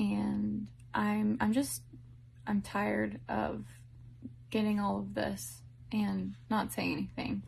and I'm tired of getting all of this and not saying anything.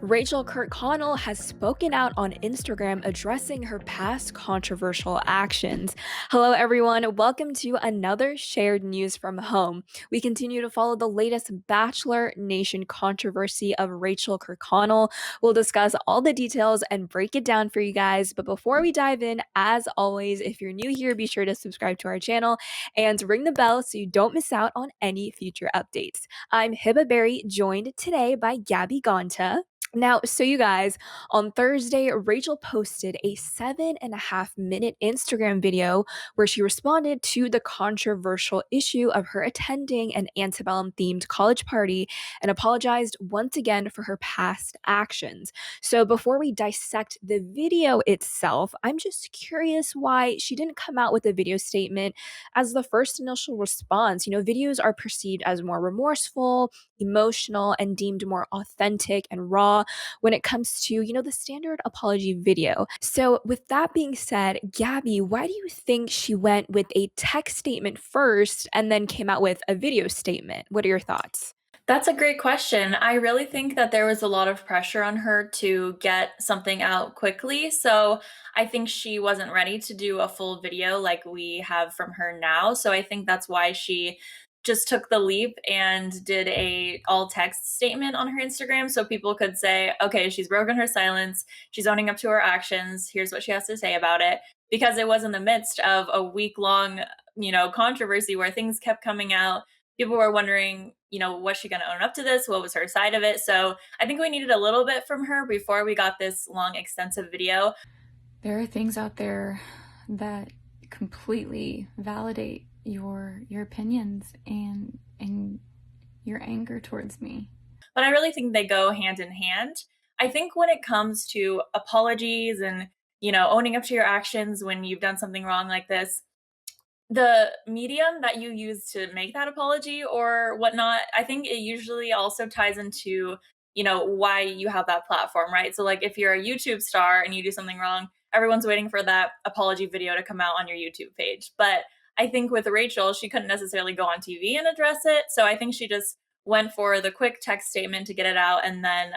Rachael Kirkconnell has spoken out on Instagram addressing her past controversial actions. Hello, everyone. Welcome to another shared news from home. We continue to follow the latest Bachelor Nation controversy of Rachael Kirkconnell. We'll discuss all the details and break it down for you guys. But before we dive in, as always, if you're new here, be sure to subscribe to our channel and ring the bell so you don't miss out on any future updates. I'm Hiba Berry, joined today by Gabby Gonta. Now, so you guys, on Thursday, Rachael posted a 7.5-minute Instagram video where she responded to the controversial issue of her attending an antebellum themed college party and apologized once again for her past actions. So, before we dissect the video itself, I'm just curious why she didn't come out with a video statement as the first initial response. Videos are perceived as more remorseful, emotional, and deemed more authentic and raw when it comes to, the standard apology video. So, with that being said, Gabby, why do you think she went with a text statement first and then came out with a video statement? What are your thoughts? That's a great question. I really think that there was a lot of pressure on her to get something out quickly. So I think she wasn't ready to do a full video like we have from her now. So I think that's why she just took the leap and did a all text statement on her Instagram so people could say, okay, she's broken her silence. She's owning up to her actions. Here's what she has to say about it. Because it was in the midst of a week long, controversy where things kept coming out. People were wondering, was she going to own up to this? What was her side of it? So I think we needed a little bit from her before we got this long, extensive video. There are things out there that completely validate your opinions and your anger towards me. But I really think they go hand in hand. I think when it comes to apologies and, owning up to your actions when you've done something wrong like this, the medium that you use to make that apology or whatnot, I think it usually also ties into, why you have that platform, right? So, like, if you're a YouTube star and you do something wrong, everyone's waiting for that apology video to come out on your YouTube page. But I think with Rachael, she couldn't necessarily go on TV and address it. So I think she just went for the quick text statement to get it out and then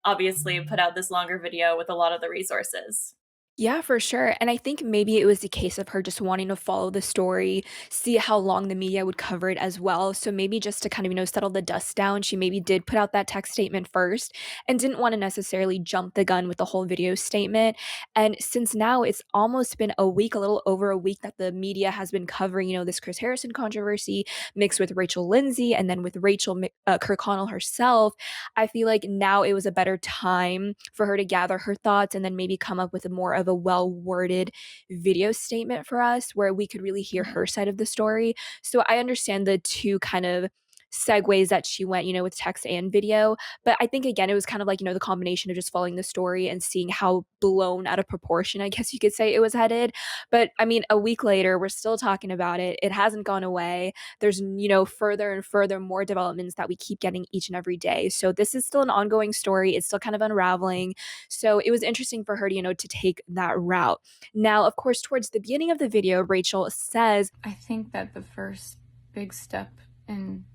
obviously put out this longer video with a lot of the resources. Yeah, for sure. And I think maybe it was the case of her just wanting to follow the story, see how long the media would cover it as well. So maybe just to kind of, settle the dust down, she maybe did put out that text statement first and didn't want to necessarily jump the gun with the whole video statement. And since now it's almost been a week, a little over a week that the media has been covering, this Chris Harrison controversy mixed with Rachel Lindsay and then with Kirkconnell herself, I feel like now it was a better time for her to gather her thoughts and then maybe come up with a more of a well-worded video statement for us where we could really hear her side of the story. So I understand the two kind of segues that she went, with text and video. But I think again, it was kind of like, the combination of just following the story and seeing how blown out of proportion, I guess you could say, it was headed. But I mean, a week later, we're still talking about it. It hasn't gone away. There's, further and further more developments that we keep getting each and every day. So this is still an ongoing story. It's still kind of unraveling. So it was interesting for her to, to take that route. Now, of course, towards the beginning of the video, Rachael says, I think that the first big step in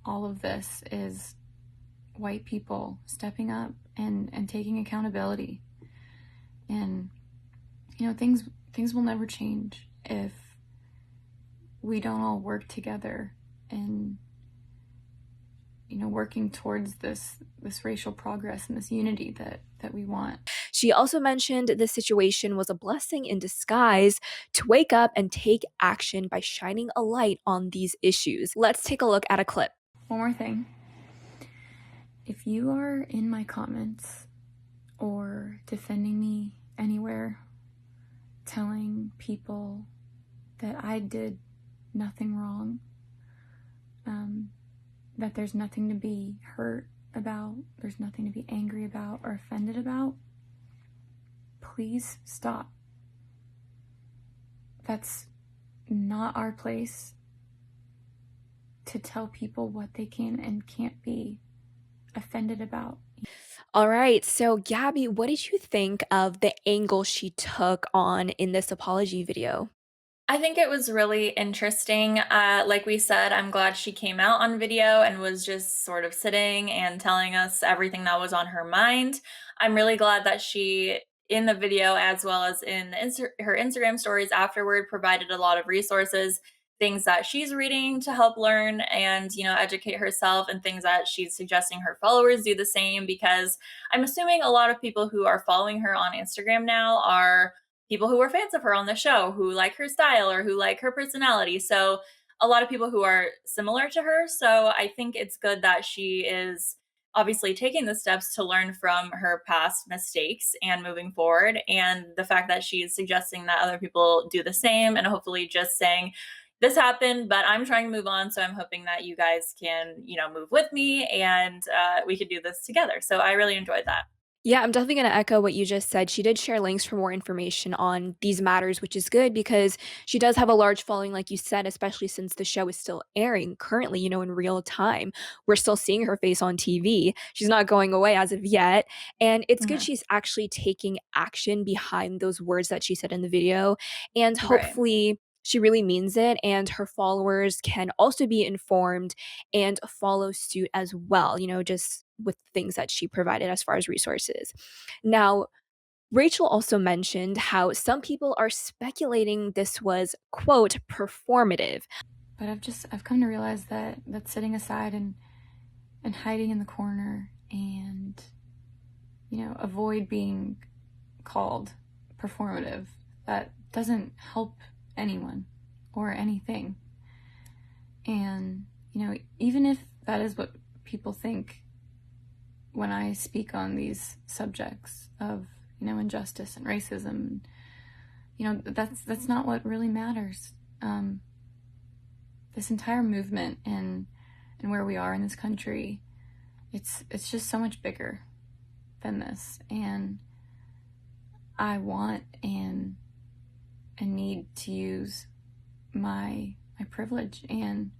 all of this is white people stepping up and taking accountability. And things will never change if we don't all work together and working towards this racial progress and this unity that we want. She also mentioned the situation was a blessing in disguise to wake up and take action by shining a light on these issues. Let's take a look at a clip. One more thing. If you are in my comments or defending me anywhere, telling people that I did nothing wrong, that there's nothing to be hurt about, there's nothing to be angry about or offended about, please stop. That's not our place to tell people what they can and can't be offended about. All right. So, Gabby, what did you think of the angle she took on in this apology video? I think it was really interesting. Like we said, I'm glad she came out on video and was just sort of sitting and telling us everything that was on her mind. I'm really glad that she, in the video as well as in her Instagram stories afterward, provided a lot of resources, things that she's reading to help learn and, educate herself, and things that she's suggesting her followers do the same. Because I'm assuming a lot of people who are following her on Instagram now are people who are fans of her on the show, who like her style or who like her personality. So a lot of people who are similar to her. So I think it's good that she is obviously taking the steps to learn from her past mistakes and moving forward. And the fact that she's suggesting that other people do the same, and hopefully just saying, this happened, but I'm trying to move on. So I'm hoping that you guys can, move with me, and we could do this together. So I really enjoyed that. Yeah, I'm definitely going to echo what you just said. She did share links for more information on these matters, which is good because she does have a large following, like you said, especially since the show is still airing currently, in real time. We're still seeing her face on TV. She's not going away as of yet. And it's good Mhm. she's actually taking action behind those words that she said in the video. And Right. hopefully, she really means it, and her followers can also be informed and follow suit as well, just with things that she provided as far as resources. Now, Rachel also mentioned how some people are speculating this was, quote, performative. But I've come to realize that sitting aside and hiding in the corner and avoid being called performative, that doesn't help anyone or anything. And even if that is what people think when I speak on these subjects of injustice and racism, that's not what really matters. This entire movement and where we are in this country, it's just so much bigger than this. And I want and need to use my privilege and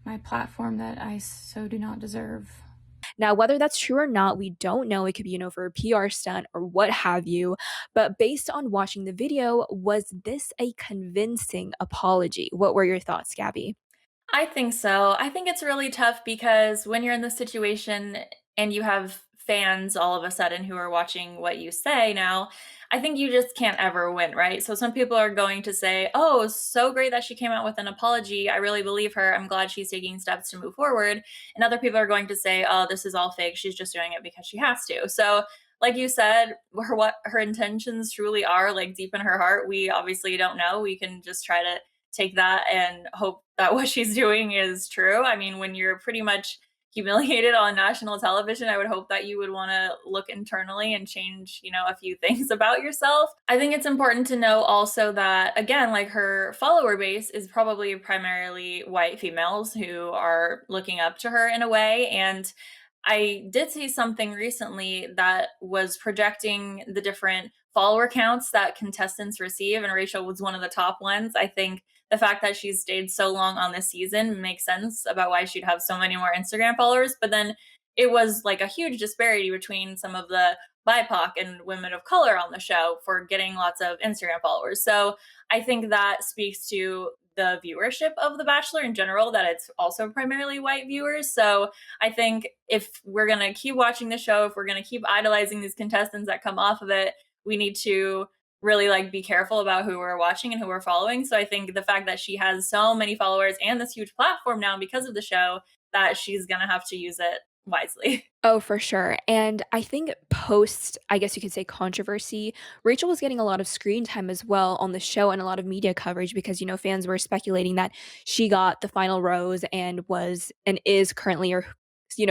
my platform that I so do not deserve. Now, whether that's true or not, we don't know. It could be, for a PR stunt or what have you. But based on watching the video, was this a convincing apology? What were your thoughts, Gabby? I think so. I think it's really tough because when you're in this situation and you have fans all of a sudden who are watching what you say now, I think you just can't ever win, right? So some people are going to say, "Oh, so great that she came out with an apology. I really believe her. I'm glad she's taking steps to move forward." And other people are going to say, "Oh, this is all fake. She's just doing it because she has to." So like you said, what her intentions truly are, like deep in her heart, we obviously don't know. We can just try to take that and hope that what she's doing is true. I mean, when you're pretty much humiliated on national television, I would hope that you would want to look internally and change, a few things about yourself. I think it's important to know also that, again, like her follower base is probably primarily white females who are looking up to her in a way. And I did see something recently that was projecting the different follower counts that contestants receive, and Rachel was one of the top ones. I think the fact that she's stayed so long on this season makes sense about why she'd have so many more Instagram followers. But then it was like a huge disparity between some of the BIPOC and women of color on the show for getting lots of Instagram followers. So I think that speaks to the viewership of The Bachelor in general, that it's also primarily white viewers. So I think if we're going to keep watching the show, if we're going to keep idolizing these contestants that come off of it, we need to really like be careful about who we're watching and who we're following. So I think the fact that she has so many followers and this huge platform now because of the show, that she's going to have to use it wisely. Oh, for sure. And I think post, I guess you could say, controversy, Rachel was getting a lot of screen time as well on the show and a lot of media coverage because, fans were speculating that she got the final rose and was and is currently, or,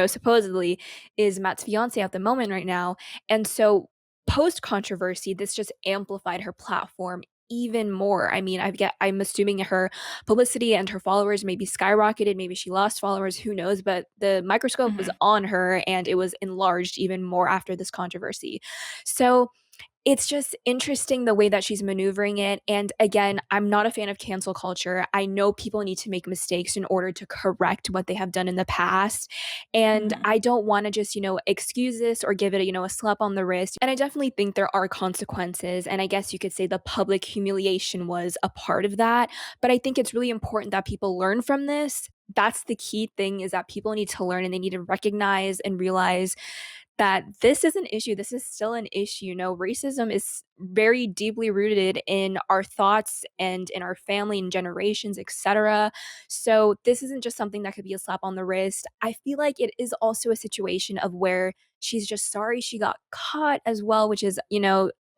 supposedly is Matt's fiance at the moment right now. And so post controversy, this just amplified her platform even more. I mean, I'm assuming her publicity and her followers maybe skyrocketed, maybe she lost followers, who knows, but the microscope was Mhm. on her and it was enlarged even more after this controversy. So, it's just interesting the way that she's maneuvering it. And again, I'm not a fan of cancel culture. I know people need to make mistakes in order to correct what they have done in the past. And Mhm. I don't want to just, excuse this or give it, a slap on the wrist. And I definitely think there are consequences. And I guess you could say the public humiliation was a part of that. But I think it's really important that people learn from this. That's the key thing, is that people need to learn and they need to recognize and realize that this is an issue. This is still an issue. Racism is very deeply rooted in our thoughts and in our family and generations, etc. So this isn't just something that could be a slap on the wrist. I feel like it is also a situation of where she's just sorry she got caught as well, which is,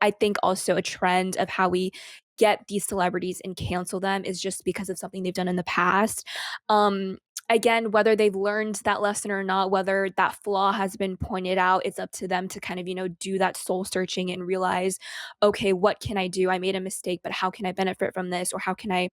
I think also a trend of how we get these celebrities and cancel them is just because of something they've done in the past. Um, Again, whether they've learned that lesson or not, whether that flaw has been pointed out, it's up to them to kind of, do that soul searching and realize, okay, what can I do? I made a mistake, but how can I benefit from this? Or how can I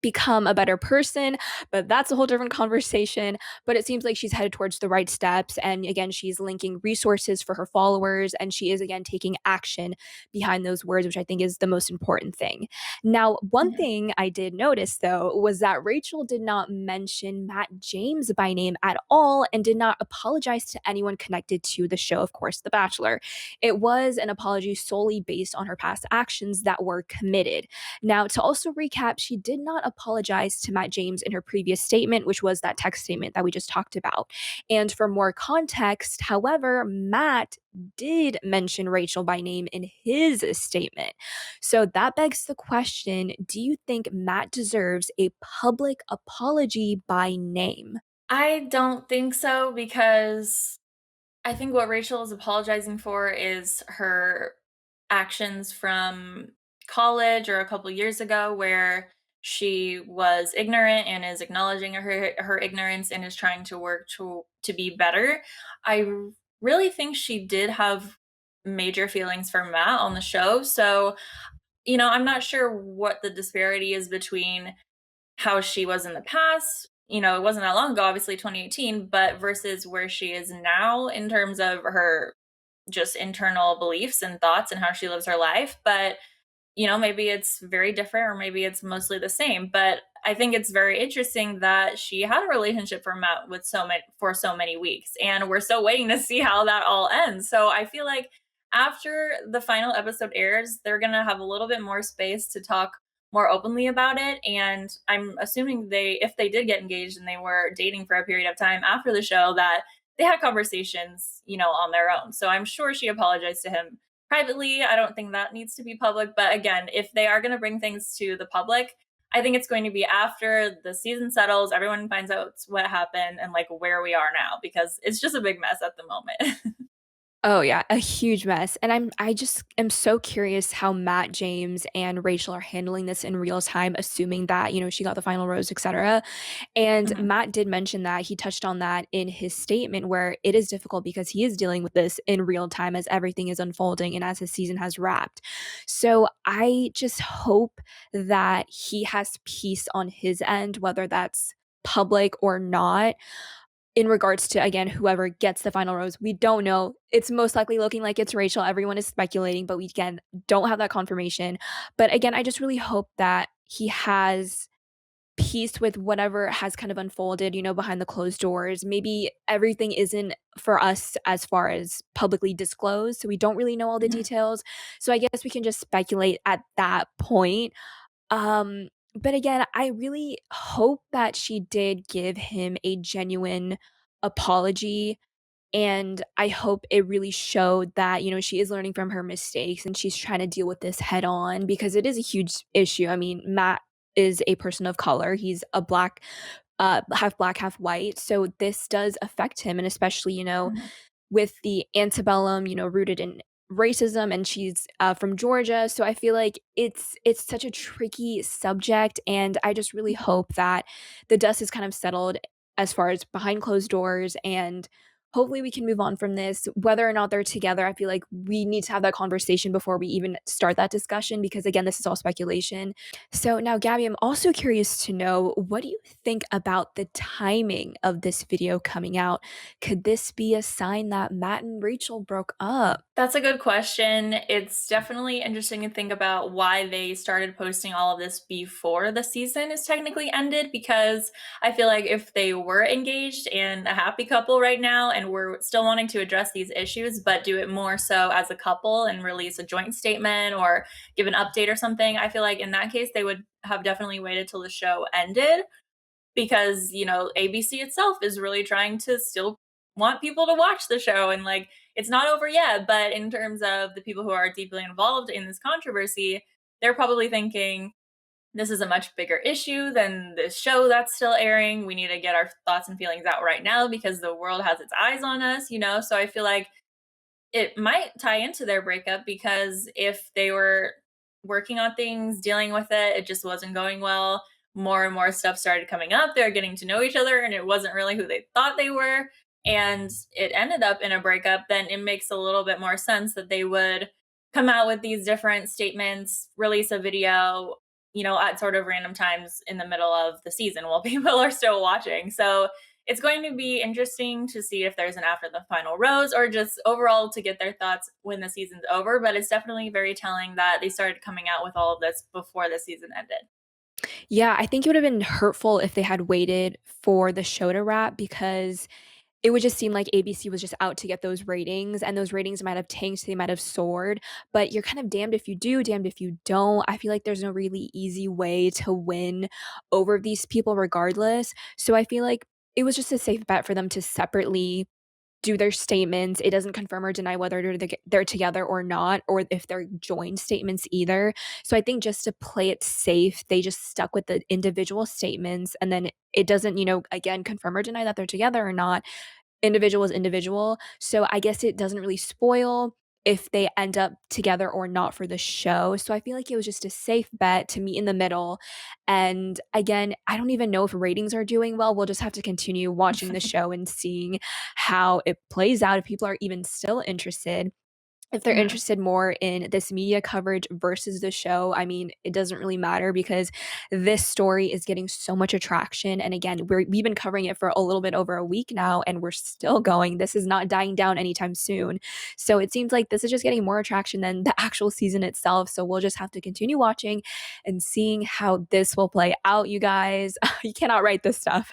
become a better person? But that's a whole different conversation. But it seems like she's headed towards the right steps. And again, she's linking resources for her followers, and she is again taking action behind those words, which I think is the most important thing. Now, one Mhm. thing I did notice though was that Rachel did not mention Matt James by name at all and did not apologize to anyone connected to the show, of course, The Bachelor. It was an apology solely based on her past actions that were committed. Now, to also recap, she did not apologize to Matt James in her previous statement, which was that text statement that we just talked about. And for more context, however, Matt did mention Rachel by name in his statement. So that begs the question, do you think Matt deserves a public apology by name? I don't think so because I think what Rachel is apologizing for is her actions from college or a couple years ago where she was ignorant and is acknowledging her ignorance and is trying to work to be better. Really think she did have major feelings for Matt on the show. So, I'm not sure what the disparity is between how she was in the past. It wasn't that long ago, obviously 2018, but versus where she is now in terms of her just internal beliefs and thoughts and how she lives her life. But maybe it's very different or maybe it's mostly the same. But I think it's very interesting that she had a relationship for Matt with so many weeks. And we're still waiting to see how that all ends. So I feel like after the final episode airs, they're gonna have a little bit more space to talk more openly about it. And I'm assuming if they did get engaged and they were dating for a period of time after the show, that they had conversations, on their own. So I'm sure she apologized to him privately. I don't think that needs to be public. But again, if they are going to bring things to the public, I think it's going to be after the season settles, everyone finds out what happened and like where we are now, because it's just a big mess at the moment. Oh yeah, a huge mess. And I just am so curious how Matt James and Rachel are handling this in real time, assuming that, she got the final rose, etc. And Mhm. Matt did mention that he touched on that in his statement where it is difficult because he is dealing with this in real time as everything is unfolding and as his season has wrapped. So I just hope that he has peace on his end, whether that's public or not, in regards to, again, whoever gets the final rose. We don't know. It's most likely looking like it's Rachel. Everyone is speculating, but we again don't have that confirmation. But again, I just really hope that he has peace with whatever has kind of unfolded, behind the closed doors. Maybe everything isn't for us as far as publicly disclosed, so we don't really know all the Mhm. details. So I guess we can just speculate at that point. But again, I really hope that she did give him a genuine apology. And I hope it really showed that, she is learning from her mistakes and she's trying to deal with this head on because it is a huge issue. I mean, Matt is a person of color. He's a half black, half white. So this does affect him. And especially, Mhm. with the antebellum, rooted in racism, and she's from Georgia. So I feel like it's such a tricky subject, and I just really hope that the dust is kind of settled as far as behind closed doors, and hopefully we can move on from this. Whether or not they're together, I feel like we need to have that conversation before we even start that discussion because, again, this is all speculation. So now, Gabby, I'm also curious to know, what do you think about the timing of this video coming out? Could this be a sign that Matt and Rachel broke up? That's a good question. It's definitely interesting to think about why they started posting all of this before the season is technically ended, because I feel like if they were engaged and a happy couple right now and we're still wanting to address these issues, but do it more so as a couple and release a joint statement or give an update or something, I feel like in that case they would have definitely waited till the show ended, because ABC itself is really trying to still want people to watch the show, and like it's not over yet, but in terms of the people who are deeply involved in this controversy, they're probably thinking this is a much bigger issue than this show that's still airing. We need to get our thoughts and feelings out right now because the world has its eyes on us. So I feel like it might tie into their breakup, because if they were working on things, dealing with it, it just wasn't going well. More and more stuff started coming up. They were getting to know each other, and it wasn't really who they thought they were. And it ended up in a breakup. Then it makes a little bit more sense that they would come out with these different statements, release a video, at sort of random times in the middle of the season while people are still watching. So it's going to be interesting to see if there's an after the final rose, or just overall to get their thoughts when the season's over. But it's definitely very telling that they started coming out with all of this before the season ended. Yeah, I think it would have been hurtful if they had waited for the show to wrap because it would just seem like ABC was just out to get those ratings, and those ratings might have tanked, they might have soared, but you're kind of damned if you do, damned if you don't. I feel like there's no really easy way to win over these people regardless. So I feel like it was just a safe bet for them to separately do their statements. It doesn't confirm or deny whether they're together or not, or if they're joint statements either. So I think just to play it safe, they just stuck with the individual statements, and then it doesn't, again, confirm or deny that they're together or not. Individual is individual. So I guess it doesn't really spoil if they end up together or not for the show. So I feel like it was just a safe bet to meet in the middle. And again, I don't even know if ratings are doing well. We'll just have to continue watching the show and seeing how it plays out, if people are even still interested. If they're Mhm. interested more in this media coverage versus the show, I mean, it doesn't really matter because this story is getting so much attraction. And again, we've been covering it for a little bit over a week now, and we're still going. This is not dying down anytime soon. So it seems like this is just getting more attraction than the actual season itself. So we'll just have to continue watching and seeing how this will play out, you guys. You cannot write this stuff.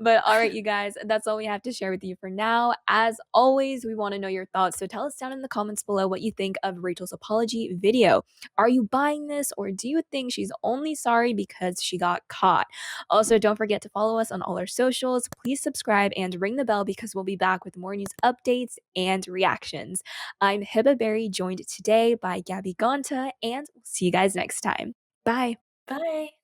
But all right, you guys, that's all we have to share with you for now. As always, we want to know your thoughts. So tell us down in the comments below what you think of Rachel's apology video. Are you buying this, or do you think she's only sorry because she got caught? Also, don't forget to follow us on all our socials. Please subscribe and ring the bell because we'll be back with more news updates and reactions. I'm Hiba Berry, joined today by Gabby Gonta, and we'll see you guys next time. Bye. Bye.